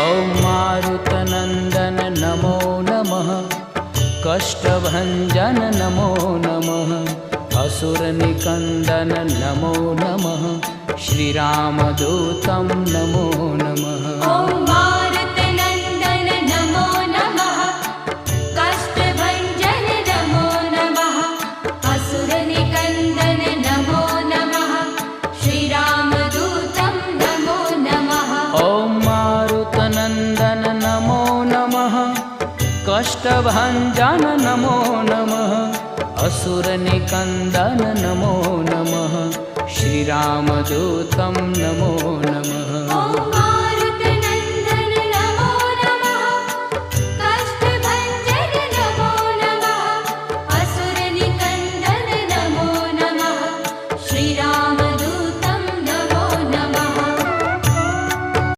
ॐ मारुतनन्दन नमो नमः, कष्टभञ्जन नमो नमः, असुरनिकन्दन नमो नमः, श्रीरामदूतं नमो नमः। ॐ मारुतनन्दन नमो नमः, कष्टभञ्जन नमो नमः, असुरनिकन्दन नमो नमः, श्रीरामदूतं नमो नमः। ॐ मारुतनन्दन नमो नमः, कष्टभञ्जन नमो नमः, असुरनिकन्दन नमो नमः, श्रीरामदूतं नमो नमः।